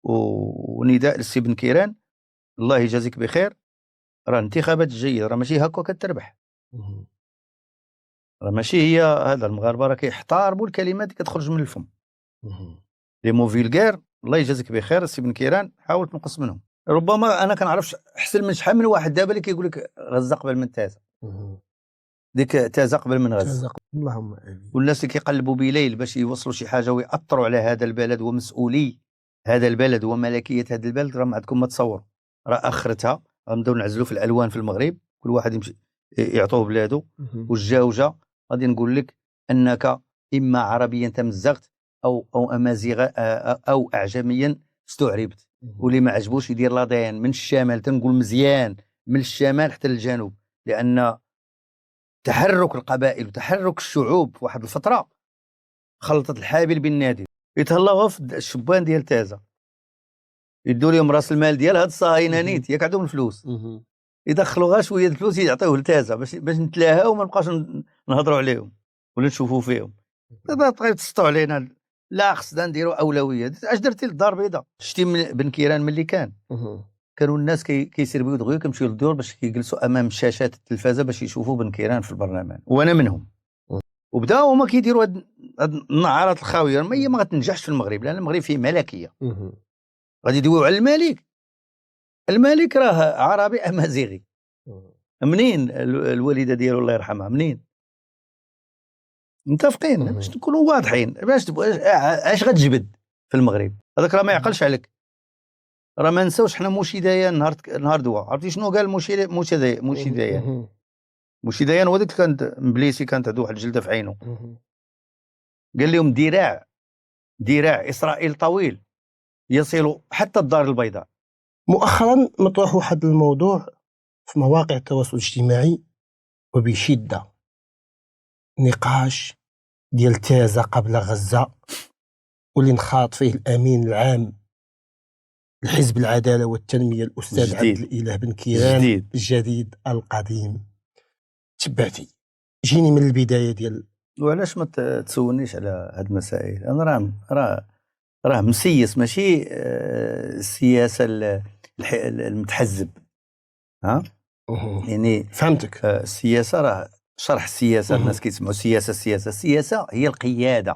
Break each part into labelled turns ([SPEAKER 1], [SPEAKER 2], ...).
[SPEAKER 1] ونداء للسي بن كيران، الله يجازيك بخير، راه الانتخابات الجايه راه ماشي هكا كتربح، راه ماشي هي هذا. المغاربه راه كيحتارموا الكلمات اللي كتخرج من الفم. لي مو فيلغير، الله يجازيك بخير السي بن كيران، حاول تنقص منهم. ربما انا كنعرفش احسن من شحال من واحد دابا اللي كيقول لك غزه قبل من تازه، ديك تازه قبل من غزه.
[SPEAKER 2] اللهم امين.
[SPEAKER 1] والناس اللي كيقلبوا بليل باش يوصلوا شي حاجه ويأثروا على هذا البلد ومسؤولي هذا البلد وملكيه هذا البلد، راه ما عندكم ما تصوروا. راه اخرتها غنبداو نعزلوا في الالوان في المغرب، كل واحد يمشي يعطوه بلاده. والجاوجه غادي نقول لك انك اما عربيا تمزغت او امازيغ او اعجميا استعربت. واللي ما عجبوش يدير لادين من الشمال، تنقول مزيان من الشمال حتى للجنوب، لان تحرك القبائل وتحرك الشعوب في واحد الفتره خلطت الحابل بالنادل. يتهلاو في الشبان ديال تازه، يدوا لهم راس المال ديال هاد الصهاينه نيت ياك عندهم الفلوس، يدخلوا غير شويه الفلوس يعطيوه لتازه باش نتلاهاو وما نبقاش نهضروا عليهم ولا نشوفوا فيهم. دابا بغاو تسطوا علينا، لا خصنا نديروا اولويه. اش درتي للدار البيضاء؟ شتي بن كيران ملي كانوا الناس كيسربيو دغيا كيمشيو للدور باش كيجلسوا امام شاشات التلفازه باش يشوفوا بن كيران في البرلمان، وانا منهم. وبداو هما كيديروا هاد النعارات الخاويه. ما هي ما غتنجحش في المغرب، لان المغرب فيه ملكيه. غادي يدويو على الملك، الملك راه عربي امازيغي. منين الوالده ديالو الله يرحمها؟ منين؟ متفقين باش نكونوا واضحين. باش اش غتجبد في المغرب؟ هذاك راه ما يعقلش عليك. راه ما نساوش حنا موشي ديان نهار دوا. عرفتي شنو قال موشي ديان؟ موشي ديان هو ديك كانت مبليسي، كانت عنده واحد الجلده في عينه. قال لهم ذراع اسرائيل طويل يصل حتى الدار البيضاء.
[SPEAKER 2] مؤخرا مطروح واحد الموضوع في مواقع التواصل الاجتماعي وبشده، نقاش ديال تازه قبل غزه، واللي نخاط فيه الامين العام لحزب العداله والتنميه الاستاذ عبد الاله بن كيران الجديد القديم. تبعتي جيني من البدايه ديال.
[SPEAKER 1] وعلاش ما تسولنيش على هاد المسائل؟ انا راه مسيس، ماشي السياسه المتحزب. ها يعني
[SPEAKER 2] فهمتك.
[SPEAKER 1] السياسه راه شرح السياسه. الناس كيسمعوا السياسه هي القياده.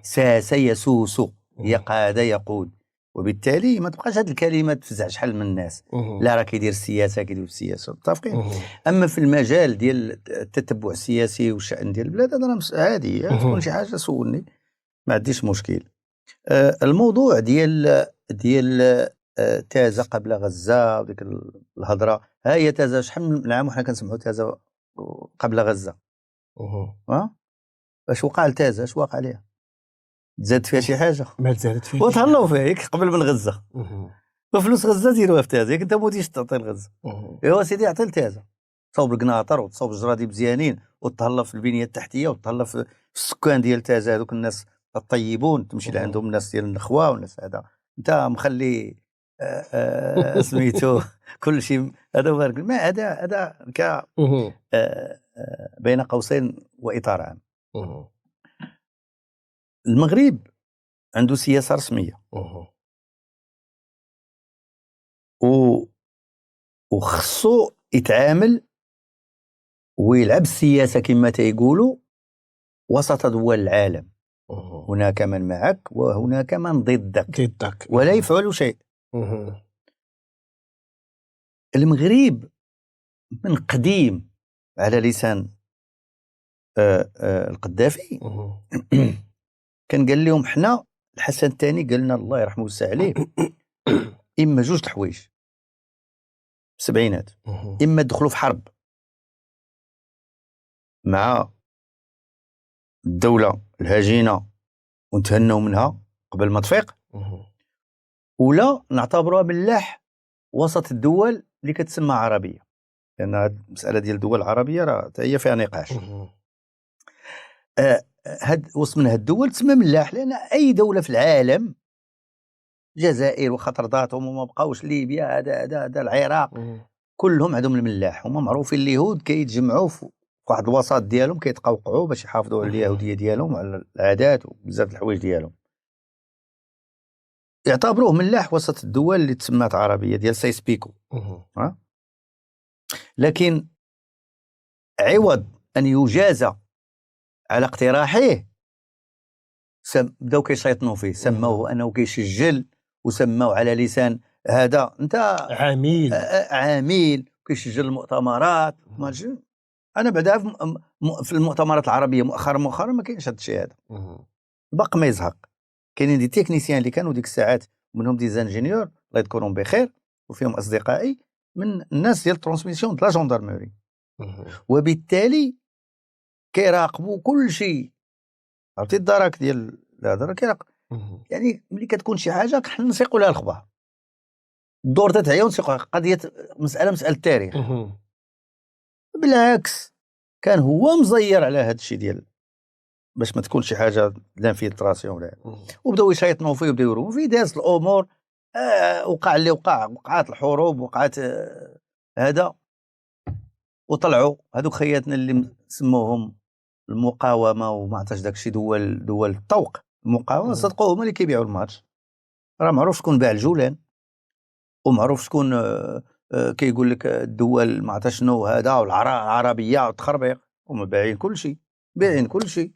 [SPEAKER 1] ساس يسوس، هي قاد يقود. وبالتالي ما تبقاش هذه الكلمه تفزع شحال من الناس. لا راه كيدير السياسه كيدير السياسه، متفقين. اما في المجال ديال التتبع السياسي والشان ديال البلاد، هذا عادي. تكون شي حاجه سولني، ما عنديش مشكل. الموضوع ديال تازه قبل غزه وديك الهضره، ها هي تازه شحال من عام وحنا كنسمعوا تازه قبل غزه. اش وقع لتازه؟ اش واقع عليها؟ تزاد فيها شي حاجه؟
[SPEAKER 2] ما تزادت فيها.
[SPEAKER 1] وتهلاو فيها ياك قبل من غزه. وفلوس غزه ديروها في تازه، ياك انت موديش تعطي لغزه. ايوا سيدي عطي لتازه، تصاوب القناطر وتصاوب الجرادي مزيانين وتهلا في البنيه التحتيه وتهلا في السكان ديال تازه، هذوك الناس الطيبون، تمشي لعندهم الناس ديال النخوه والناس هذا. انت مخلي سميتو كل شيء هذا بارك. ما هذا ك بين قوسين واطار عام. المغرب عنده سياسه رسميه وخصو يتعامل ويلعب السياسه كما تيقولوا وسط دول العالم. هناك من معك وهناك من ضدك ولا يفعل شيء. المغرب من قديم على لسان القذافي كان قال لهم حنا، الحسن الثاني قال لنا الله يرحمه ويوسع عليه، اما جوج الحوايج في السبعينات: اما تدخلوا في حرب مع الدوله الهجينه ونتهنوا منها قبل ما تفيق، ولا نعتبروها ملاح وسط الدول اللي كتسمى عربيه، لان هذه المساله ديال الدول العربيه راه هي فيها نقاش. هاد وسط من هاد الدول تسمى ملاح، لان اي دوله في العالم، الجزائر وخطرداتهم وما بقاوش، ليبيا، هذا العراق، كلهم عندهم الملاح. هما معروفين اليهود كيتجمعوا في واحد الوسط ديالهم كيتقوقعوا باش يحافظوا على اليهوديه ديالهم وعلى العادات وبزاف الحوايج ديالهم. يعتبروه ملاح وسط الدول اللي تسمات عربيه ديال سايس بيكو. لكن عوض ان يجازى على اقتراحه بداو كيشيطنوا فيه، سموه انه كيسجل، وسموه على لسان هذا انت عميل كيسجل المؤتمرات. انا بعدا في المؤتمرات العربيه مؤخرا ما كاينش هذا الشيء هذا، باق ما يزهق. كاينين دي تكنيسيان اللي كانوا ديك الساعات، منهم دي زانجينيور الله يذكرهم بخير وفيهم اصدقائي من الناس ديال الترانسميسيون ديال لا جوندارموري، وبالتالي كيراقبوا كل شيء. عرفتي الدرك ديال هذا راه كيراقب. يعني ملي كتكون شي حاجه حنا نسيقوا لها الخبار، الدور تاعها ونسيقوا قضيه مساله التاريخ. بالعكس كان هو مزير على هذا الشيء ديال باش ما تكون شي حاجه لانفيلتراسيون ولا. وبداو يشيطنوا فيه وبداو يروحوا فيه. دازت الامور، وقع اللي وقعت الحروب، وقعت هذا، وطلعوا هذوك خياتنا اللي سموهم المقاومه وما عرفتش داكشي، دول الطوق المقاومه. صدقوا هما اللي كيبيعوا الماتش. راه معروف شكون باع الجولان، ومعروف شكون كيقول لك الدول ما عرفتش شنو هذا، والعربيه والتخربيق، هما بايعين كل شيء، بايعين كل شيء.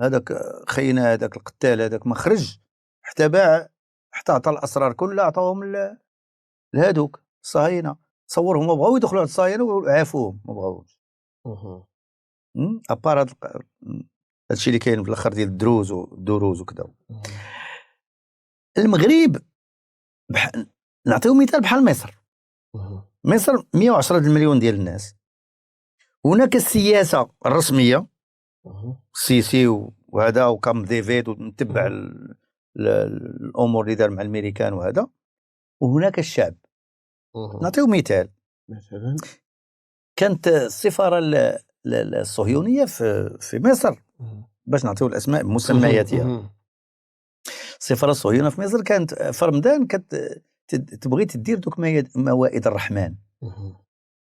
[SPEAKER 1] هذاك خينا هذاك القتال هذاك ما خرج حتى باع، حتى عطى الاسرار كلها عطاهم لهذوك الصهاينه. تصورهم ما بغاو يدخلوا على الصهاينه وعافوهم، ما بغاوش. ابار هذا الشيء اللي كاين في الاخر ديال الدروز والدروز وكذا. المغرب نعطيو مثال بحال مصر 110 مليون ديال الناس. هناك السياسه الرسميه، السيسي وهذا، وكم ديفيد ونتبع الامور اللي دار مع الامريكان وهذا. وهناك الشعب. نعطيو مثال.
[SPEAKER 2] مثلا
[SPEAKER 1] كانت السفاره الصهيونيه في مصر، باش نعطيو الاسماء بمسمياتها. السفاره الصهيونيه في مصر كانت في رمضان تبغي تدير دوك موائد الرحمن،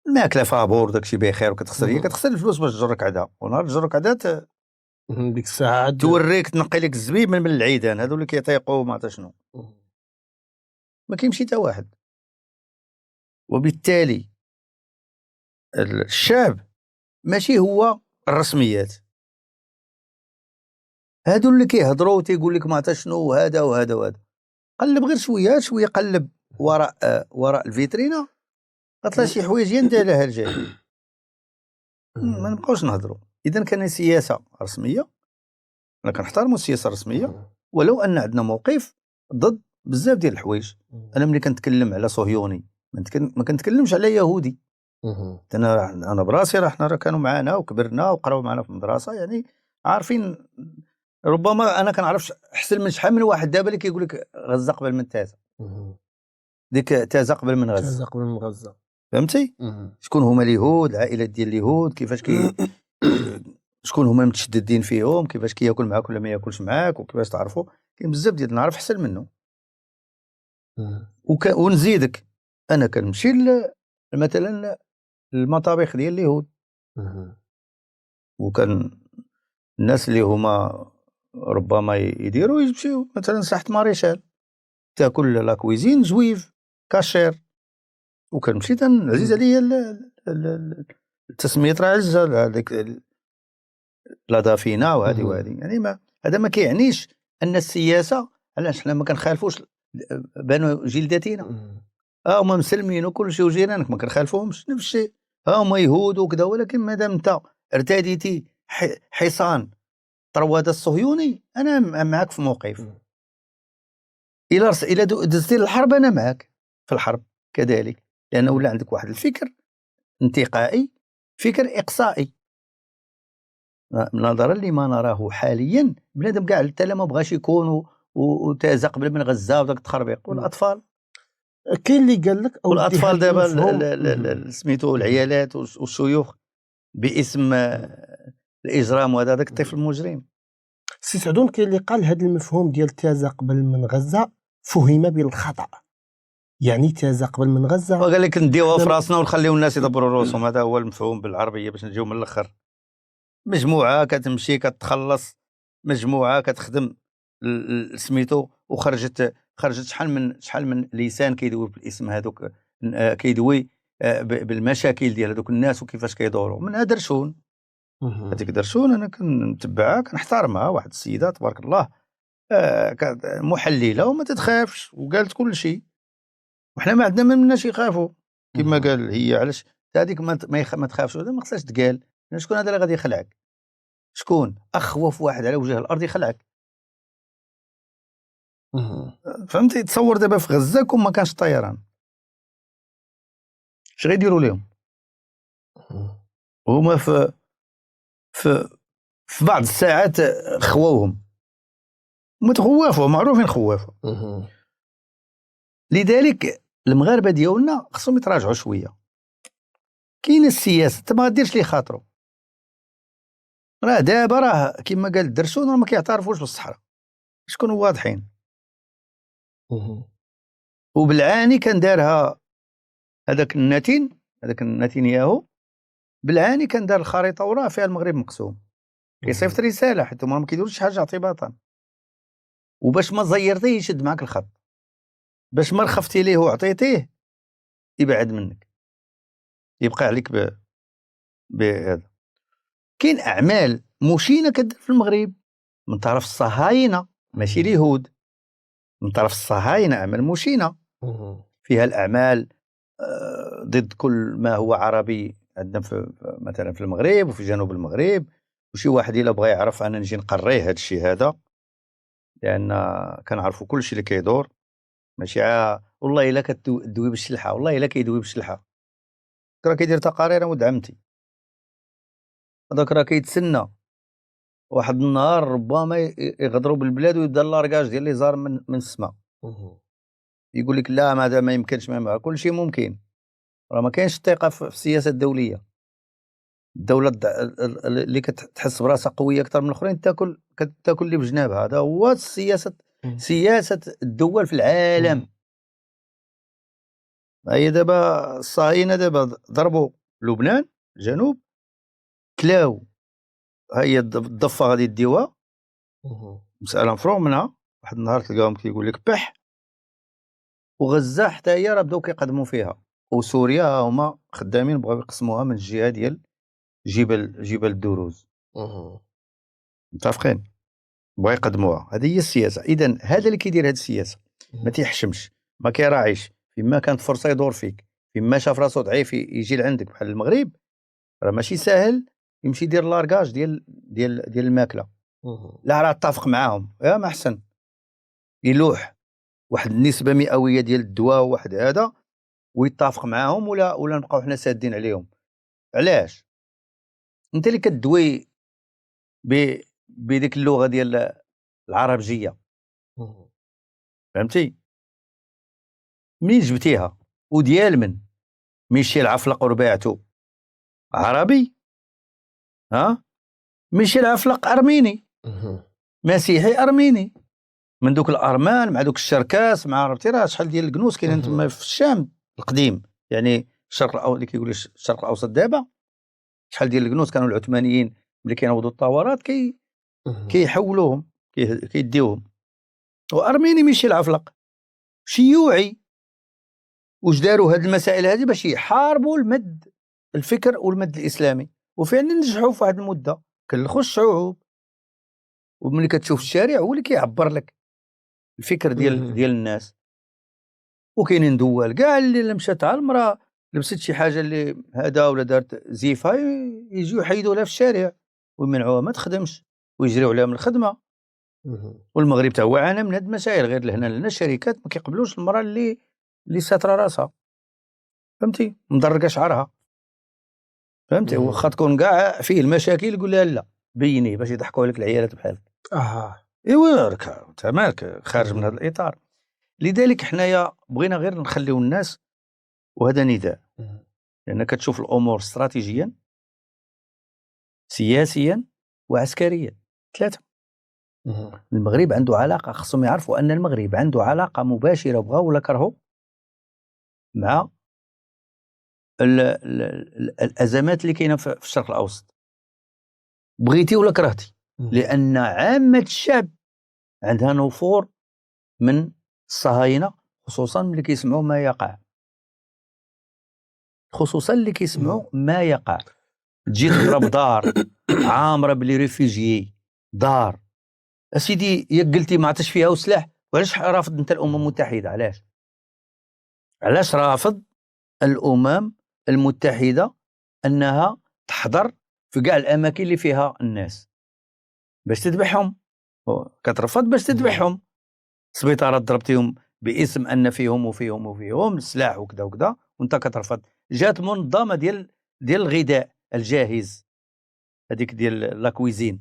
[SPEAKER 1] الماكله فابور داكشي بخير، وكتخسر هي كتخسر الفلوس باش تجرك عدا. ونهار تجرك عدا
[SPEAKER 2] ديك الساعه
[SPEAKER 1] توريك تنقي لك الزبيب من العيدان هذو اللي كيطيقوا ما عرفت شنو. ما كيمشي حتى واحد. وبالتالي الشعب ماشي هو الرسميات، هادو اللي كيهضروا وتيقول لك ما عرفت شنو وهذا وهذا وهذا. قلب غير شويه قلب وراء الفيترينا، غطلع شي حوايج انت على هالجاي. ما نبقاوش نهضروا. اذا كان سياسه رسميه، انا كنحترموا السياسه الرسميه، ولو ان عندنا موقف ضد بزاف ديال الحوايج. انا ملي كنتكلم على صهيوني ما كنتكلمش على يهودي. انا براسي راه حنا كانوا معنا وكبرنا وقراو معنا في المدرسه، يعني عارفين. ربما انا كنعرفش احسن من شحال من واحد دابا اللي كيقول لك غزه قبل من تازه، ديك تازه قبل من غزه،
[SPEAKER 2] تازه قبل من غزه.
[SPEAKER 1] فهمتي؟ شكون هما اليهود، العائلات ديال اليهود كيفاش شكون هما متشددين فيهم، كيفاش كياكل معاك ولا ما ياكلش معاك، وكيفاش تعرفوا. كاين بزاف ديال نعرف احسن منه. ونزيدك انا كنمشي مثلا المطابخ ديال اليهود، وكان الناس اللي هما ربما يديروا يمشيو مثلا ساحه ماريشال تاكل لا كويزين جويف كاشير. وكنمشي عزيز عليا التسميات، راه عزه هذيك لا دافينا وهذه يعني ما هذا ما كيعنيش ان السياسه علاش حنا ما كنخالفوش بنو جلدتنا. هما مسلمين وكل شيء، وجيرانك ما كنخالفوهمش نفس الشيء، هما يهود وكذا. ولكن مادام انت ارتديتي حصان طرواد الصهيوني، انا معك في موقف. الى دزتي للحرب انا معك في الحرب كذلك، لان ولا عندك واحد الفكر انتقائي، فكر اقصائي. نظرا لما نراه حاليا، بنادم كاع حتى ما بغاش يكون وتازا قبل من غزه وداك التخربيق. والاطفال
[SPEAKER 2] كاين اللي قال لك
[SPEAKER 1] والاطفال دابا سميتو العيالات والشيوخ باسم الاجرام، وهذا داك الطفل المجرم.
[SPEAKER 2] سي سعدون كاين اللي قال هذا المفهوم ديال تازا قبل من غزه فهم بالخطا، يعني تازا قبل من غزه
[SPEAKER 1] وقال لك نديوها في راسنا ونخليو الناس يدبروا روسهم. هذا هو المفهوم بالعربيه باش نجيو من الاخر. مجموعه كتمشي كتخلص، مجموعه كتخدم سميتو وخرجت شحال من لسان كيدوي بالاسم هذوك، كيدوي بالمشاكل ديال هذوك الناس وكيفاش كيدوروا. منها درشون. هذيك درشون انا كنتبعها كنحترمها، واحد السيده تبارك الله محلله وما تتخافش وقالت كل شيء، وحنا ما عندنا ما مناش يخافوا كما قال هي. علاش هذيك ما تخافش؟ هذا ما خصهاش تقال. شكون هذا اللي غادي يخلعك؟ شكون اخوف واحد على وجه الارض يخلعك؟ فهمتي؟ تصور دابا في غزه كون ما كانش الطيران اش غيديروا لهم؟ هما في بعض الساعات خواوهم متخوافوا، معروفين خوافوا. لذلك المغاربه ديالنا خصهم يتراجعوا شويه. كاين السياسه انت ما غاديرش لي خاطرو. راه دابا راه كما قال الدرسون راه ما كيعترفوش بالصحراء، شكون واضحين. وبالعاني كان دارها هذاك نتنياهو، بالعاني كان دار الخريطه وراه فيها المغرب مقسوم، كيصيفط رساله حيت هما ما كيديروش شي حاجه اعتباطا. وباش ما زيرتيه يشد معك الخط، باش ما رخفتي ليه وعطيتيه يبعد منك، يبقى عليك بهذا. كاين اعمال مشينه كدير في المغرب من طرف الصهاينه، ماشي اليهود، من طرف الصهاينه اعمال مشينه فيها الاعمال ضد كل ما هو عربي عندنا مثلا في المغرب وفي جنوب المغرب. وشي واحد الا بغى يعرف انا نجي نقريه هذا الشيء هذا، لان كنعرفوا كل شيء اللي كيدور. ماشي والله الا كتدوي بالشلحه، والله الا كيدوي بالشلحه، راه كيدير تقارير ولد عمتي. هذاك راه كيتسنى واحد النهار ربما يغدروا بالبلاد ويبدا اللاركاج ديال لي زار من السماء. يقول لك لا هذا ما يمكنش، ما كل شيء ممكن. راه ما كاينش الثقه في السياسه الدوليه. الدوله اللي كتحس براسها قويه اكثر من الاخرين تاكل اللي بجنابها. هذا هو سياسه الدول في العالم. هي دابا الصهاينه دابا ضربوا لبنان الجنوب، كلاو هي الضفه غادي يديوها، مساله مفروغ منها. واحد النهار تلقاهم كيقول لك بح. وغزه حتى هي راه بداو كيقدموا فيها، وسوريا هما خدامين بغاو يقسموها من الجهه ديال جبل الدروز. متفقين؟ بغا يقدموها. هذه هي السياسه. اذا هذا اللي كيدير هذه السياسه ما تيحشمش، ما كيراعيش. فيما كانت فرصه يدور فيك، فيما شاف راسو ضعيف يجي لعندك بحال المغرب. راه ماشي ساهل يمشي يدير لاركاج ديال الماكله. لا راه اتفق معاهم يا ما احسن يلوح واحد النسبه مئويه ديال الدواء واحد هذا ويتفق معاهم، ولا نبقاو حنا سادين عليهم. علاش؟ انت اللي كتدوي بديك اللغه ديال العربجيه، فهمتي؟ منين جبتيها وديال من؟ ميشيل عفلق ورباعته عربي، ميشيل عفلق ارميني، مسيحي ارميني، من دوك الارمان مع دوك الشركاس، مع عرفتي راه شحال ديال الكنوز كاينين تما في الشام القديم، يعني الشرق اللي كيقول الشرق الاوسط دابا. شحال ديال الكنوز كانوا العثمانيين ملي كينوضوا الثورات كيحولوهم كيديوهم. وارميني ميشيل عفلق شيوعي. واش داروا هاد المسائل هذه باش يحاربوا المد الفكر والمد الاسلامي، وفعلا نجحوا في واحد المده. كلخوا الشعوب، وملي كتشوف الشارع هو اللي كيعبر لك الفكر ديال الناس. وكاينين دول كاع اللي مشات على المراه لبست شي حاجه اللي هذا ولا دارت زيفها يجيو يحيدوا لها في الشارع ويمنعوها ما تخدمش ويجريوا عليها من الخدمه. والمغرب حتى هو عانى من هاد المسائل. غير لهنا لنا الشركات ما كيقبلوش المراه اللي ساتره راسها، فهمتي؟ مدرقه شعرها، فهمتي؟ واخا تكون كاع فيه المشاكل يقول لها لا بينيه باش يضحكوا عليك العيالات بحالك. ايوا راك انت مالك خارج من هذا الاطار. لذلك حنايا بغينا غير نخليو الناس، وهذا نداء، لان كتشوف الامور استراتيجيا سياسيا وعسكريا ثلاثه. المغرب عنده علاقه، خصهم يعرفوا ان المغرب عنده علاقه مباشره بغاو ولا كرهوا مع الازمات اللي كاينه في الشرق الاوسط، بغيتي ولا كرهتي. لان عامه الشعب عندها نفور من الصهاينه، خصوصا ملي كيسمعوا ما يقع، خصوصا اللي كيسمعوا ما يقع. تجي تضرب دار عامره بلي ريفوجيي، دار اسيدي يا قلتي ما عطيش فيها وسلاح، وعلاش رافض انت الامم المتحده؟ علاش رافض الامم المتحده انها تحضر في كاع الاماكن اللي فيها الناس باش تذبحهم؟ كترفض باش تذبحهم. سبيطارات ضربتيهم باسم ان فيهم وفيهم سلاح وكذا وكذا، وانت كترفض. جات منظمه ديال الغذاء الجاهز، هذيك ديال لاكويزين،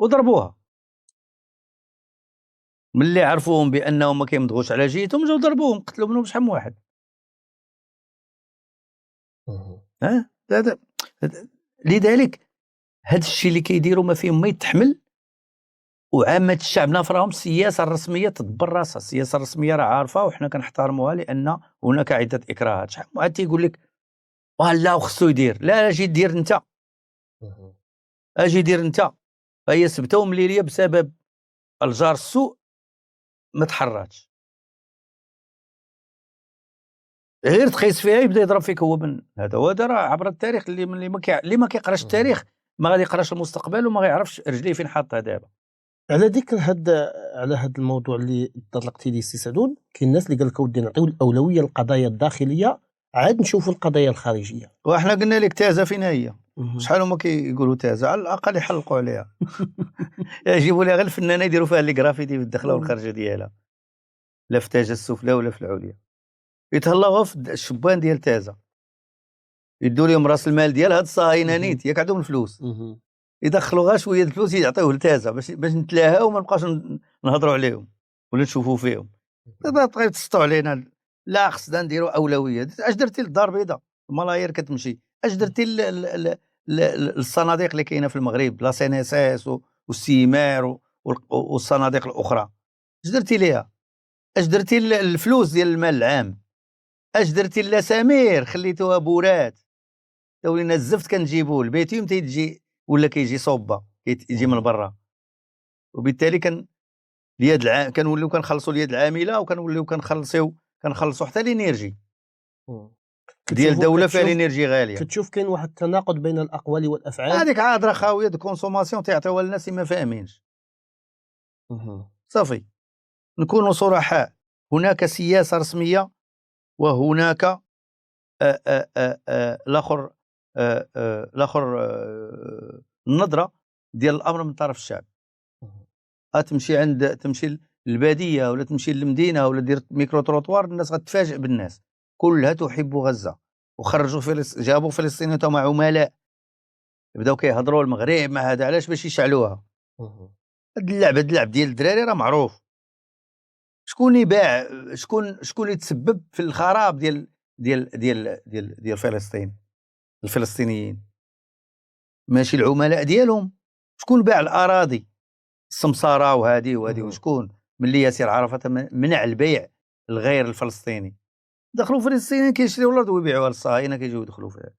[SPEAKER 1] وضربوها. ملي عرفوهم بانهم ما كيمضغوش على جيتهم جاو ضربوهم، قتلوا منهم شحال من واحد. لذلك هذا الشيء اللي كيديروا ما فيهم ما يتحمل. وعامه الشعب نافراهم السياسه الرسميه تدبر راسها. السياسه الرسميه راه عارفه وحنا كنحترموها، لان هناك عده اكراهات. شحال من واحد تيقول لك لا وخصو يدير، لا اجي دير انت، اجي دير انت. فهي سبته ومليليه بسبب الجار السوء ما تحراتش، غير تخيس فيها يبدا يضرب فيك. هو من هذا راه عبر التاريخ. اللي ما كيقراش التاريخ ما غادي يقراش المستقبل وما غيعرفش رجليه فين حاطها دابا.
[SPEAKER 2] على ذكر على هذا الموضوع اللي طلقتي ليه سي سعدون، كاين الناس اللي قال لك اودي نعطيو الاولويه للقضايا الداخليه، عاد نشوفوا القضايا الخارجيه.
[SPEAKER 1] وحنا قلنا لك تازه فين هي؟ شحال هما كيقولوا تازه، على الاقل يحلقوا عليها. يجيبوا لها غير الفنانه يديروا فيها اللي جرافيتي في الدخله والخارجه ديالها، لا في تازه السفلى ولا في العليا. يتهلاوها في الشبان ديال تازه، يدوا لهم راس المال ديال هاد الصهاينه نيت ياك عندهم الفلوس، يدخلوا غير شويه الفلوس يعطيوه لتازه باش نتلاهاو وما نبقاوش نهضروا عليهم ولا نشوفوا فيهم. دابا بغيتوا تسطوا علينا. لا خصنا نديروا اولويه. اش درتي للدار البيضاء؟ الملايير كتمشي. اش درتي للصناديق اللي كاينه في المغرب، لا سي ان اس اس والسيمار والصناديق الاخرى؟ اش درتي ليها؟ اش درتي الفلوس ديال المال العام؟ اش درتي لسمير؟ خليتوها بورات، ولينا الزفت كنجيبوه البيتيوم تيجي ولا كيجي صوبه كيجي من برا. وبالتالي كنوليو كنخلصوا اليد العامله، وكنوليو كنخلصوا حتى الانرجي ديال الدوله فيها الانرجي غاليه.
[SPEAKER 2] كتشوف كاين واحد التناقض بين الاقوال والافعال.
[SPEAKER 1] هذيك عاد خاويه دو كونسوماسيون تيعطيوها للناس ما فاهمينش. صافي نكونوا صرحاء. هناك سياسه رسميه وهناك الاخر النظره ديال الامر من طرف الشعب. تمشي للباديه ولا تمشي للمدينه ولا دير ميكرو تروطوار، الناس غتفاجئ بالناس كلها تحب غزه. وخرجوا جابوا فلسطين وما عملاء، بداو كيهضروا المغرب مع هذا علاش باش يشعلوها. هاد اللعب ديال الدراري راه معروف. شكون يباع؟ شكون يتسبب في الخراب ديال فلسطين؟ الفلسطينيين، ماشي العملاء ديالهم. شكون باع الاراضي؟ السمساره وهذه وشكون ملي ياسر عرفات منع البيع الغير الفلسطيني؟ دخلوا فلسطينيين كيشريوا الارض ويبيعوها للصهاينه كيجيو يدخلوا فيها.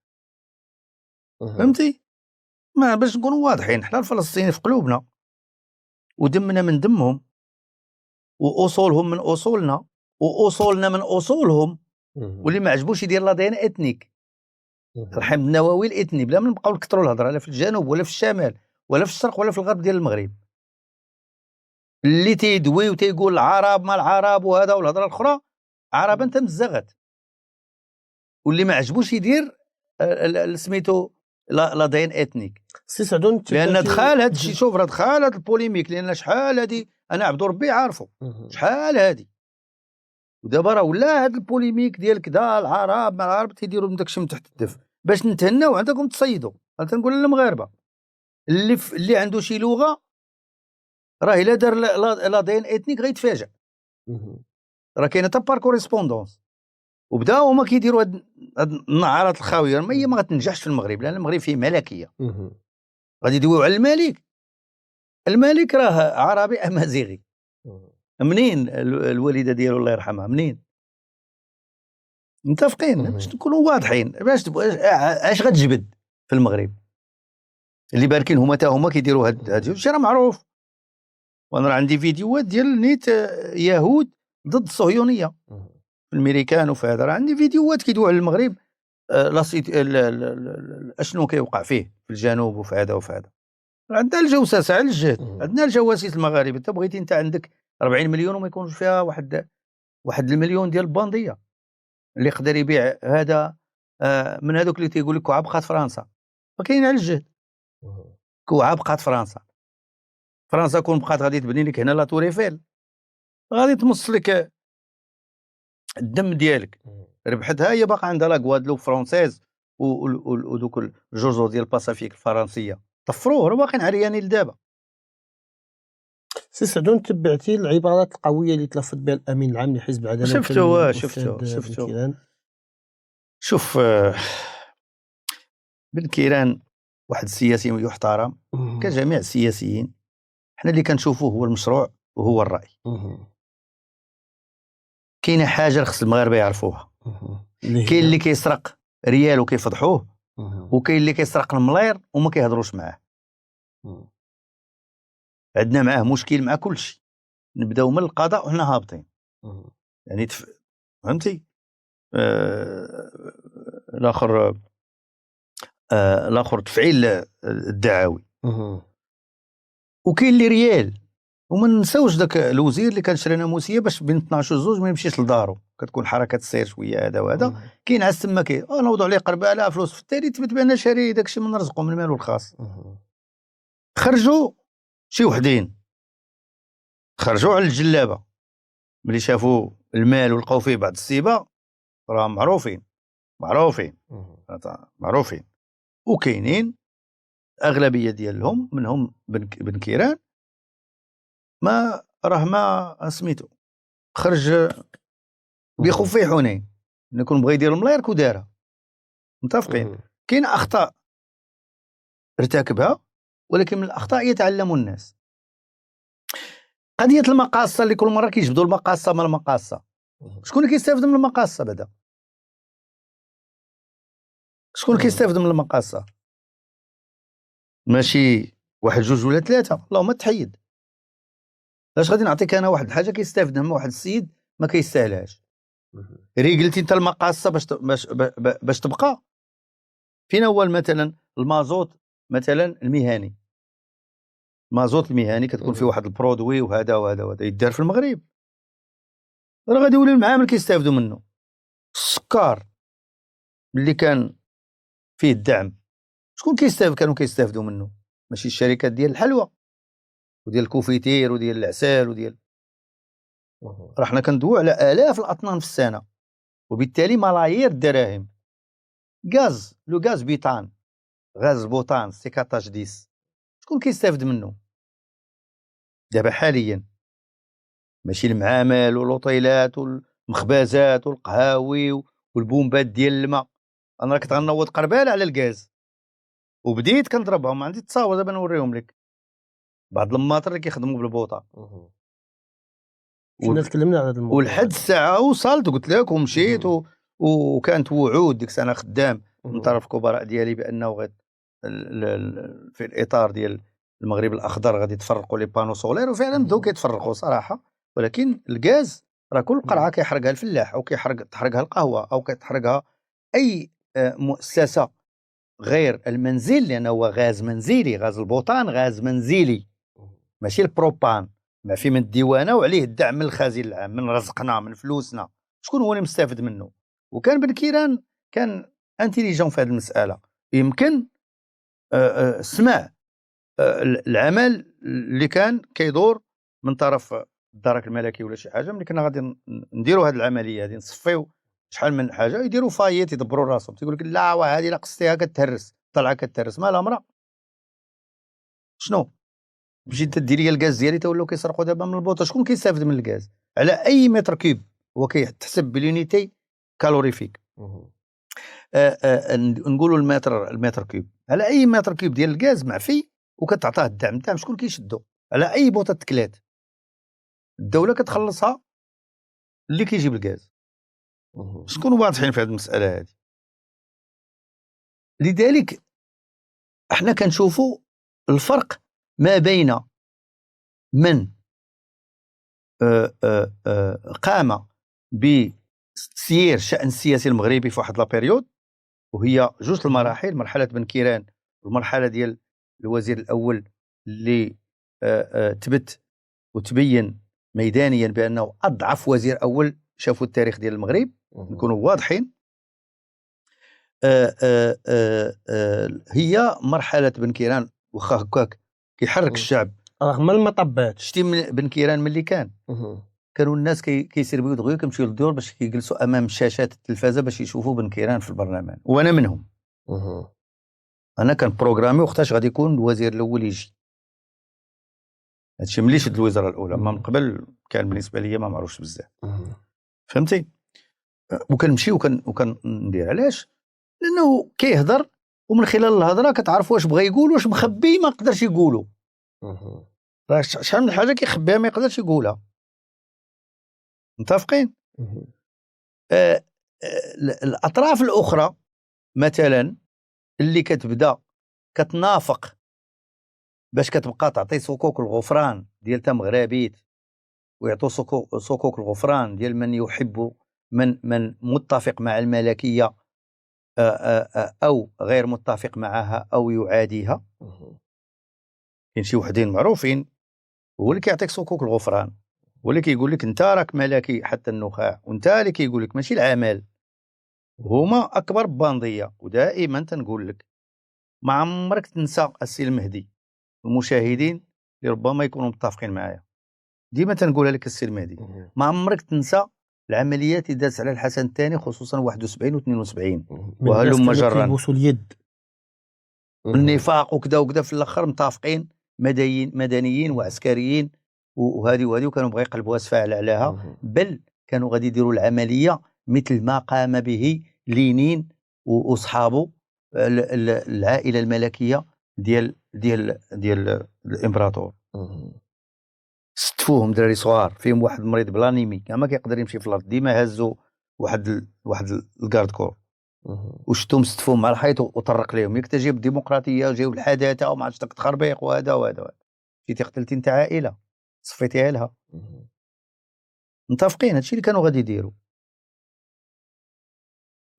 [SPEAKER 1] فهمتي؟ ما باش نكونوا واضحين، حنا الفلسطينيين في قلوبنا ودمنا من دمهم واصولهم من اصولنا واصولنا من اصولهم. واللي ما عجبوش يدير لا دين اتنيك، رحم النووي الاتني، بلا ما نبقاو نكثروا الهضره لا في الجنوب ولا في الشمال ولا في الشرق ولا في الغرب ديال المغرب. اللي تيدوي وتيقول العرب ما العرب وهذا والهضره الاخرى عرب انت مزغت. واللي ما عجبوش يدير سميتو لا دين اتنيك.
[SPEAKER 2] سي سعدون
[SPEAKER 1] لان دخل هذا الشيء، شوف راه دخل هذا البوليميك، لان شحال هذه انا عبد ربي عارفه شحال هذه. ودابا راه ولا هذا البوليميك ديال كذا العرب مع العرب تيديروا من داكشي من تحت الدف باش نتهناو عندكم تصيدوا. انا تنقول للمغاربه اللي عنده شي لغه راه الا دار لا دين اتنيك غيتفاجئ. راه كاينه تا بار كوريسبوندونس. وبداو هما كيديروا هاد النعارات الخاويه. هي ما غتنجحش في المغرب لان المغرب فيه ملكيه. غادي يدويو على الملك راه عربي امازيغي. منين الوالده ديالو الله يرحمها؟ منين؟ متفقين باش نكونوا واضحين. باش اش غتجبد في المغرب؟ اللي باركين هما تا هما كيديروا هاد الشيء راه معروف. وانا راه عندي فيديوهات ديال نيت يهود ضد الصهيونيه في الميريكان وفي هذا، راه عندي فيديوهات كيدويو على المغرب اشنو كيوقع فيه في الجنوب وفي هذا وفي هذا. عندنا الجوساسه على الجهد، عندنا الجواسيس المغاربه. انت بغيتي انت عندك 40 مليون وما يكونش فيها واحد المليون ديال البانديه اللي يقدر يبيع هذا من هذوك اللي تيقول لك كعب قات فرنسا. فكاين على الجهد كعب قات فرنسا كون بقات غادي تبني لك هنا لا تور ايفيل، غادي تمص لك الدم ديالك. ربحتها هي باقا عندها لا غوادلوب فرونسيز ودوك الجزر ديال الباسيفيك الفرنسيه طفروه راه باقيين عريانين لدابا.
[SPEAKER 2] سي سعدون، تبعتي العبارات القويه اللي تلفظ بها الامين العام لحزب العداله
[SPEAKER 1] شفتو
[SPEAKER 2] شفتو.
[SPEAKER 1] شوف بن كيران واحد السياسي يحترم كجميع السياسيين. حنا اللي كنشوفوه هو المشروع وهو الراي. كاينه حاجه خص المغاربه يعرفوها، كاين اللي كيسرق ريال وكيفضحوه، وكاين اللي كيسرق الملير وما كيهضروش معاه. عندنا معاه مشكل مع كل شيء، نبداو من القضاء وحنا هابطين. يعني فهمتي الاخر تفعيل الدعاوي. وكاين اللي ريال. وما ننساوش داك الوزير اللي كان شرى ناموسيه باش بين 12 وزوج ما يمشيش لدارو، كتكون حركه السير شويه هذا وهذا. كاين عز تما نوضوا عليه قرباله فلوس في التالي تبت بان شاري داكشي من رزقه من ماله الخاص. خرجوا شي وحدين، خرجوا على الجلابه ملي شافوا المال ولقاو فيه بعض السيبه، راه معروفين. وكاينين اغلبيه ديالهم منهم بن كيران ما سميتو خرج بيخو في حنين نكون بغى يدير الملاير ودارها. متفقين. كاين اخطاء ارتكبها، ولكن من الاخطاء يتعلم الناس. قضيه المقاصه اللي كل مره كيجبدوا المقاصه من المقاصه، شكون اللي كيستافد من المقاصه بعدا؟ شكون كيستافد من المقاصه؟ ماشي واحد جوج ولا ثلاثه، اللهم تحيد. لاش غادي نعطيك انا واحد الحاجه كيستافد منها واحد السيد ما كيستاهلهاش؟ قلتي انت المقاصه باش تبقى فين هو مثلا المازوت مثلا المهني. المازوت المهني كتكون فيه واحد البرودوي وهذا يدار في المغرب، راه غادي يولي المعامل كيستافدوا منه. السكر اللي كان فيه الدعم شكون كانوا كيستافدوا منه؟ ماشي الشركات ديال الحلوى وديال الكوفيتير وديال العسل وديال راه حنا كندويو على آلاف الأطنان في السنة، وبالتالي ملايير الدراهم. لو غاز بيتان، غاز بوتان سيكاتاج 10، شكون كيستافد منه دابا حاليا؟ ماشي المعامل والوطيلات والمخبازات والقهاوي والبومبات ديال الماء. انا كنت غنوض قربال على الغاز وبديت كنضربهم، عندي تصاور دابا نوريهم لك بعض الماطر اللي كيخدموا بالبوطه.
[SPEAKER 2] كنا تكلمنا على هذا الموضوع
[SPEAKER 1] ولحد الساعه وصلت وقلت لك ومشيت وكانت وعود ديك السنه خدام من طرف الكبراء ديالي بانه في الاطار ديال المغرب الاخضر غادي يتفرقوا لي بانو سولير، وفعلا بداو كيتفرقوا صراحه. ولكن الغاز راه كل قرعه كيحرقها الفلاح، او تحرقها القهوه، او كتحرقها اي مؤسسه غير المنزل، لانه هو غاز منزلي. غاز البوتان غاز منزلي ماشي البروبان، ما في من الديوانه وعليه الدعم من الخزين العام، من رزقنا من فلوسنا. شكون هو اللي مستفد منه؟ وكان بن كيران كان انتيليجون في هذه المساله، يمكن سمع العمل اللي كان كيدور من طرف الدرك الملكي ولا شي حاجه. ملي كنا غادي نديروا هذه العمليه هذه، نصفيو شحال من حاجه، يديروا فايت يدبروا راسهم، تيقول لك لا وهذه لا قصتيها كتهرس طلعه كتهرس مالها مرا. شنو تمشي دير لي الغاز ديالي تولوا كيسرقوا دابا من البوطه؟ شكون كيستافد من الغاز؟ على اي متر كيوب هو كيتحسب باليونيتي كالوريفيك. نقولوا المتر كيوب، على اي متر كيوب ديال الغاز معفي وكتعطاه الدعم شكون كيشدو؟ على اي بوطه تكلات الدوله كتخلصها اللي كيجيب الغاز. شكون واضحين في هذه المساله هذه؟ لذلك احنا كنشوفوا الفرق ما بين من قام بتسيير الشأن السياسي المغربي في واحد لابيريود، وهي جوج المراحل، مرحله بن كيران والمرحله ديال الوزير الاول اللي تبت وتبين ميدانيا بانه اضعف وزير اول شافوا التاريخ ديال المغرب، نكونوا واضحين. هي مرحله بن كيران واخا هكاك كيحرك الشعب
[SPEAKER 2] رغم المطبات.
[SPEAKER 1] شتي بن كيران ملي كانوا الناس كيسربيو دغيا كيمشيو للدور باش كيجلسوا امام شاشات التلفازه باش يشوفوا بن كيران في البرلمان، وانا منهم. انا كان بروغرامي وقتاش غادي يكون الوزير الاول يجي. هادشي ملي شد الوزاره الاولى، ما من قبل كان بالنسبه لي ما معروفش بزاف. فهمتي؟ وكنمشي وكندير. علاش؟ لانه كيهضر ومن خلال الهضره كتعرف واش بغى يقول واش مخبي ما قدرش يقولوا. راه شحال من حاجه كيخبيها ما يقدرش يقولها. متفقين؟ الاطراف الاخرى مثلا اللي كتبدا كتنافق باش كتبقى تعطي صكوك الغفران ديال تا مغربيت، ويعطوا صكوك الغفران ديال من يحب من متفق مع الملكيه او غير متفق معها او يعاديها. كاين شي وحدين معروفين، هو اللي كيعطيك صكوك الغفران، هو اللي كيقول لك انت راك ملكي حتى النخاع، وانت اللي كيقول لك ماشي العمل. هما اكبر بانديه. ودائما تنقول لك ما عمرك تنسى السي المهدي. المشاهدين اللي ربما يكونوا متفقين معايا، ديما تنقولها لك السي المهدي، ما عمرك تنسى العمليات اللي دازت على الحسن الثاني خصوصا 71 و 72 وهلم جرا
[SPEAKER 2] يلبسوا اليد
[SPEAKER 1] النفاق وكذا وكذا. في الاخر متفقين مدنيين وعسكريين وهذه وكانوا بغا يقلبوها سفاعل عليها، بل كانوا غادي يديروا العمليه مثل ما قام به لينين واصحابه العائله الملكيه ديال الامبراطور. ستفوهم دراري صغار فيهم واحد مريض بلانيمي ما كيقدر يمشي في الارض، ديما هزوا واحد الكارد كور وشتهم ستفوهم مع الحيط وطرق لهم. ياك تجيب الديمقراطيه وجايب الحداثه وما عرفتش داك التخربيق وهذا جيتي قتلتي انت عائله صفيتيها لها. متفقين؟ هادشي اللي كانوا غادي يديروا،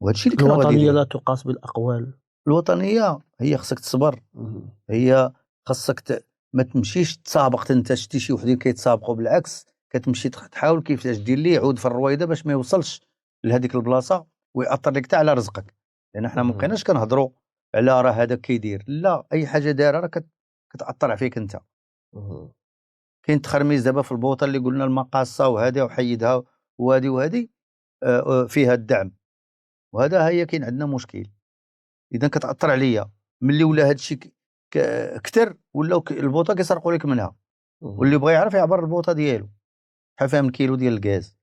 [SPEAKER 1] وهادشي اللي كانوا غادي
[SPEAKER 2] الوطنيه
[SPEAKER 1] يديروا.
[SPEAKER 2] لا تقاس بالاقوال.
[SPEAKER 1] الوطنيه هي خصك تصبر، هي خصك ما تمشيش تسابق. انت شتي شي وحدين كيتسابقوا، بالعكس كتمشي تحاول كيفاش دير ليه يعود في الرويده باش ما يوصلش لهذيك البلاصه ويأثر لك حتى على رزقك. لان حنا ما بقيناش كنهضروا على راه هذا كيدير، لا، اي حاجه دايره راه كتأثر فيك انت. كاين تخرميز دابا في البوطه اللي قلنا المقاصه وهذه وحيدها وهذه فيها الدعم، وهذا هي كاين عندنا مشكل. اذا كتأثر عليا ملي ولا هادشي كتر ولاو البوطه كيسرقوا لك منها، واللي بغى يعرف يعبر البوطه ديالو شحال فيها من كيلو ديال الغاز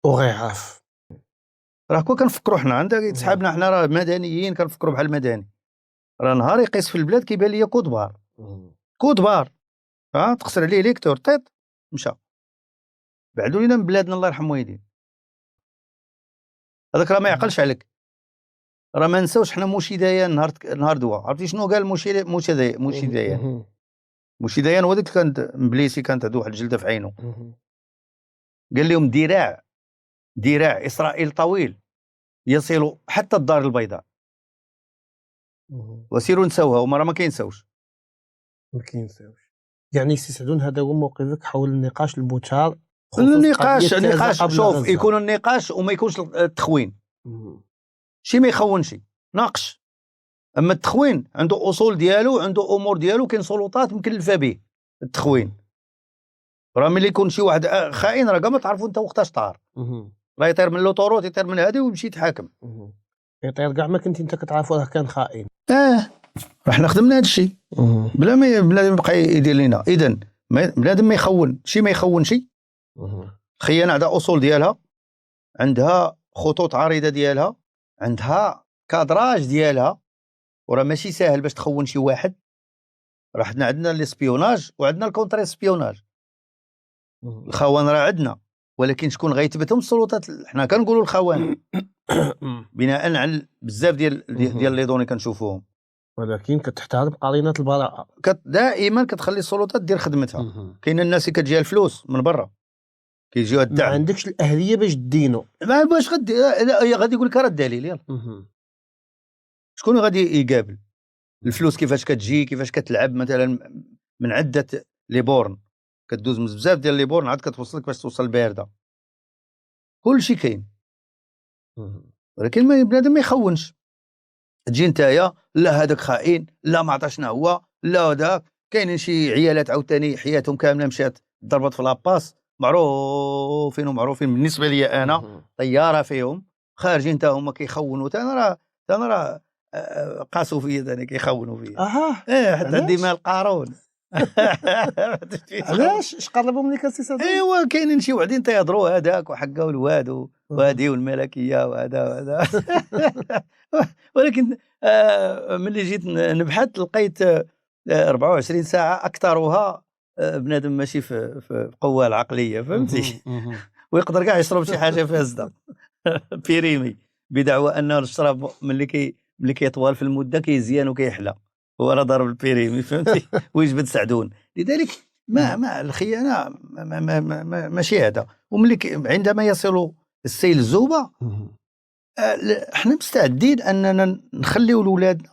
[SPEAKER 2] وغيعرف.
[SPEAKER 1] راه كون كنفكروا حنا عندنا صحابنا حنا راه مدنيين كنفكروا بحال المدني، راه نهار يقيس في البلاد كيبان ليا كود بار تقصر عليه ليكتور طيط مشى. بعدوا لينا من بلادنا الله يرحم والدين. هذاك راه ما يعقلش عليك. راه ما نساوش حنا موشي ديان نهار دوا. عرفتي شنو قال موشي ديان هو ديك كانت مبليسي، كانت عنده واحد الجلده في عينه. قال لهم ذراع اسرائيل طويل يصل حتى الدار البيضاء، وسيروا نساوها وما راه ما كينساوش.
[SPEAKER 2] يعني سي سعدون هذا هو موقفك حول النقاش المثار.
[SPEAKER 1] النقاش شوف يكون النقاش وما يكونش التخوين. شي ما يخونش ناقش، اما التخوين عنده اصول ديالو، عنده امور ديالو، كاين سلطات مكلفه به التخوين. راه ملي يكون شي واحد خائن راه ما تعرفوا انت وقتاش طار، راه يطير من لوطوروت يطير من هذه ويمشي يتحاكم.
[SPEAKER 2] يطير كاع ما كنت انت كتعرفوا راه كان خائن.
[SPEAKER 1] راه حنا خدمنا هذا الشيء بلا ما يبقى يدير لنا. اذا بنادم ما يخون شي، ما يخون شي. الخيانه عندها اصول ديالها، عندها خطوط عريضه ديالها، عندها كادراج ديالها، وراه ماشي ساهل باش تخون شي واحد. راه حنا عندنا الاسبيوناج وعندنا الكونتر اسبيوناج. الخوان راه عندنا، ولكن شكون غيثبتهم؟ السلطات. حنا كنقولوا الخوان بناء على بزاف ديال لي دوني كنشوفوهم،
[SPEAKER 2] ولكن كتحترم قرينه البراءه.
[SPEAKER 1] دائما كتخلي السلطات دير خدمتها. كاين الناس اللي كتجيها الفلوس من برا، كيجيو
[SPEAKER 2] ما
[SPEAKER 1] الدعم.
[SPEAKER 2] عندكش الاهليه باش دينو.
[SPEAKER 1] ما باش غادي غادي يقول لك راه الدليل، يلا شكون غادي يقابل الفلوس كيفاش كتجي، كيفاش كتلعب مثلا من عده لي بورن، كدوز من بزاف ديال لي بورن عاد كتوصلك باش توصل البارده، كلشي كاين. ولكن بنادم ما يخونش، تجي نتايا لا هذاك خائن، لا ما عطاشنا هو، لا هذاك. كاينين شي عيالات عاوتاني حياتهم كامله مشات ضربت في لاباس، معروفين ومعروفين بالنسبه لي انا طياره فيهم، خارجين حتى هما كيخونوا. انا راه قاسوا فيا ثاني كيخونوا فيا. حتى
[SPEAKER 2] علاش؟
[SPEAKER 1] ديما القارون.
[SPEAKER 2] علاش اش قربوا ملي كان سي سعدون؟
[SPEAKER 1] ايوا كاينين شي وحدين تيهضروا هذاك وحقاو الواد وهادي والملكيه وهذا ولكن ملي جيت نبحث لقيت 24 ساعه اكثرها بنادم ماشي في القوه العقليه، فهمتي؟ ويقدر كاع يشرب شي حاجه فاسده بيريمي، بدعوى انه الشراب ملي كيطول في المده كيزيان وكيحلى، هو راه ضارب البيريمي، فهمتي؟ ويجبد سعدون. لذلك ما الخيانه ماشي هذا. وملي عندما يصل السيل الزوبه احنا مستعدين اننا نخليو لولادنا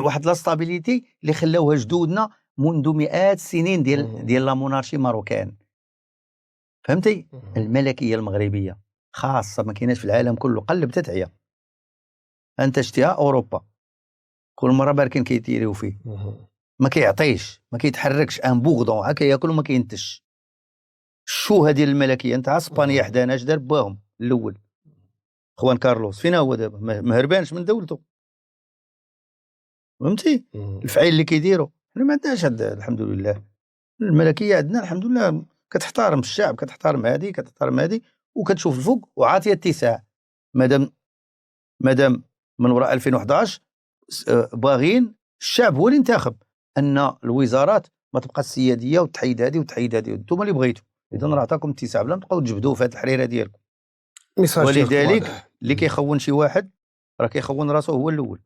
[SPEAKER 1] واحد لا ستابيليتي اللي خلاوها جدودنا منذ مئات السنين ديال لا مونارشي ماروكان، فهمتي؟ الملكيه المغربيه خاصه ما كايناش في العالم كله، قلب تتعيا انت شتيها اوروبا كل مره باركين كيتيريو فيه، ما كيعطيش، ما كيتحركش، ان بوغدون هكا ياكل وما كينتش. الشوهه ديال الملكيه انت اسبانيا حدانا اش دار باهم الاول خوان كارلوس، فينا هو دابا؟ ما هربانش من دولته، فهمتي؟ الفعيل اللي كيديروا حنا ما عندناش الحمد لله. الملكيه عندنا الحمد لله كتحترم الشعب، كتحترم هذه كتحترم هذه وكتشوف الفوق وعاطيه اتساع. مادام من وراء 2011 باغيين الشعب هو اللي انتخب ان الوزارات ما تبقى السياديه وتحيد هذه وتحيد هذه، انتم اللي بغيتوا، اذا راه عطاكم اتساع بلا ما تبقاو تجبدوا في هذه الحريره ديالكم. ولذلك اللي كيخون شي واحد راه كيخون راسو هو الاول،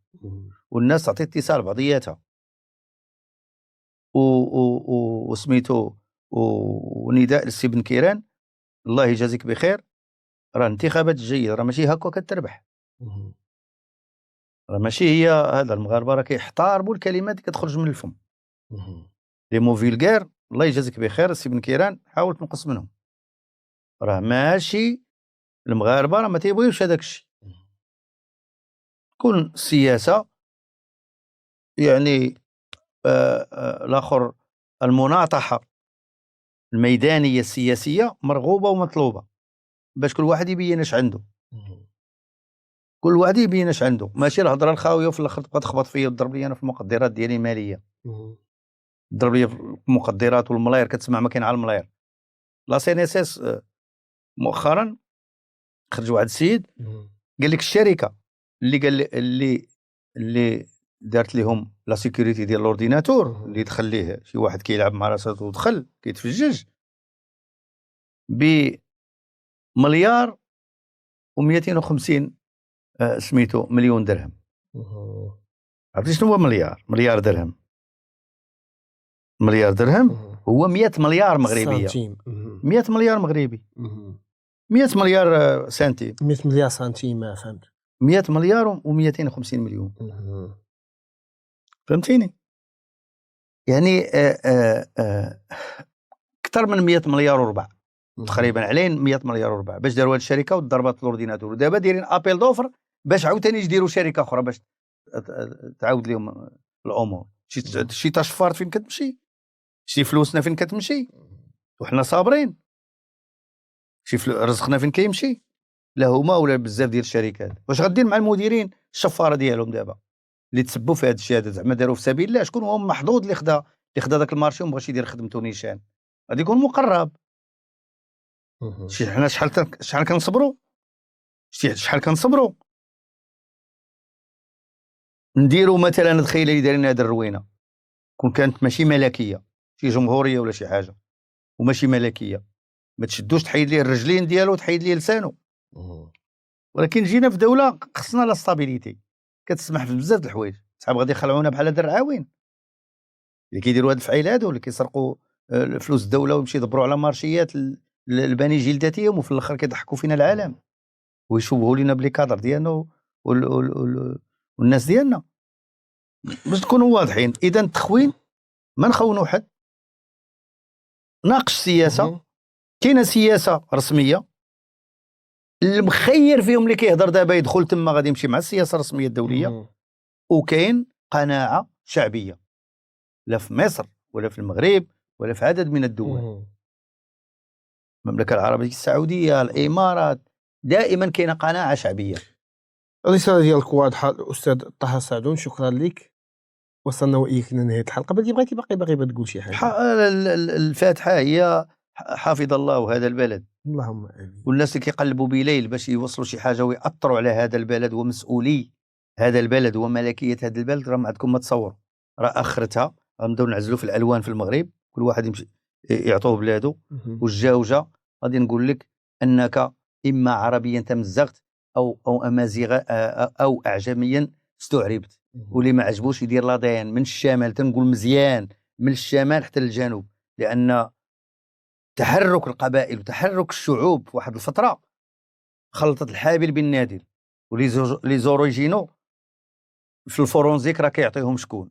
[SPEAKER 1] والناس تعطي اتصال بعضياتها وسميتو ونداء للسي بن كيران الله يجازيك بخير، راه الانتخابات الجايه راه ماشي هكا كتربح، راه ماشي هي هذا. المغاربه راه كيحتارموا الكلمات اللي كتخرج من الفم. لي مو فيلغير الله يجازيك بخير السي بن كيران حاول تنقص منهم، راه ماشي المغاربه راه ما تيبغيوش هذاك الشيء. كون السياسه يعني الاخر المناطحه الميدانيه السياسيه مرغوبه ومطلوبه باش كل واحد يبين اش عنده، كل واحد يبين اش عنده، ماشي الهضره الخاويه وفي الاخر تبقى تخبط فيا وتضرب لي انا في المقدرات ديالي ماليه، تضرب لي في المقدرات والملاير. كتسمع ما كاين على الملاير. لا سي ان اس اس مؤخرا خرج واحد السيد قال لك الشركه اللي قال اللي دارت لهم لا سيكوريتي ديال الاورديناتور اللي دخل ليه شي واحد كيلعب مع راساتو ودخل كيتفجج بمليار و250 سميتو مليون درهم. عرفتي شنو هو مليار درهم؟ مليار درهم هو 100 مليار مغربيه. 100 مليار مغربي، 100 مليار سنتيم،
[SPEAKER 2] 100 مليار سنتيم. فهمت؟
[SPEAKER 1] 100 مليار و250 مليون، فهمتيني؟ يعني اكثر من 100 مليار وربع تقريبا، علين 100 مليار وربع باش داروا هذه الشركه وضربات الاورديناتور. ودابا دايرين ابيل دوفر باش عاوتاني يديروا شركه اخرى باش تعاود لهم الامور. شي تشفارت فين كتمشي، شي فلوسنا فين كتمشي وحنا صابرين، شي رزقنا فين كيمشي، لا هما ولا بزاف ديال الشركات. واش غدير مع المديرين الشفاره ديالهم دابا اللي تسبوا في هذا الشيء هذا، زعما داروا في سبيل الله؟ شكون هو محظوظ اللي خدا داك المارشي وما بغاش يدير خدمته نيشان؟ غادي يكون مقرب. حنا شحال كنصبروا، شحال كنصبروا نديروا مثلا تخيل اللي دايرين هذه الروينه كون كانت ماشي ملكيه، شي جمهوريه ولا شي حاجه وماشي ملكيه، ما تشدوش تحيد ليه الرجلين ديالو وتحيد ليه لسانه. ولكن جينا في دوله خصنا لا ستابيليتي كتسمح في بزاف د الحوايج. صحاب غادي يخلعونا بحال هاد الرعاوين اللي كيديروا هاد الفعيل هادو اللي كيسرقوا فلوس الدوله ويمشي يدبروا على مارشيات البني جلدتهم، وفي الاخر كيضحكوا فينا العالم ويشوهوا لنا بلي كادر ديالنا والناس ديالنا. باش نكونوا واضحين، اذا التخوين ما نخونوا حد، ناقش السياسه، كاينه سياسه رسميه، المخير فيهم اللي كيهضر دابا يدخل تما غادي يمشي مع السياسه الرسميه الدوليه، وكاين قناعه شعبيه لا في مصر ولا في المغرب ولا في عدد من الدول، المملكه العربيه السعوديه، الامارات، دائما كاينه قناعه شعبيه.
[SPEAKER 2] الرساله ديالك واضحه الاستاذ طه سعدون، شكرا لك. وصلنا واياك لنهايه الحلقه. بلكي بغيتي باقي تقول شي حاجه.
[SPEAKER 1] الفاتحه هي حافظ الله هذا البلد،
[SPEAKER 2] اللهم امين.
[SPEAKER 1] والناس اللي كيقلبوا بليل باش يوصلوا شي حاجه ويأثروا على هذا البلد ومسؤولي هذا البلد وملكيه هذا البلد، راه ما عندكم ما تصوروا. راه اخرتها غنبداو نعزلوا في الالوان في المغرب، كل واحد يمشي يعطوه بلاده، والجاوجه غادي نقول لك انك اما عربيا تمزغت او امازيغ او اعجميا استعربت. واللي ما عجبوش يدير لادين من الشمال، تنقول مزيان من الشمال حتى للجنوب، لان تحرك القبائل وتحرك الشعوب في واحد الفتره خلطت الحابل بالنادل، ولي زوريجينو في الفورونزيك راه كيعطيهم شكون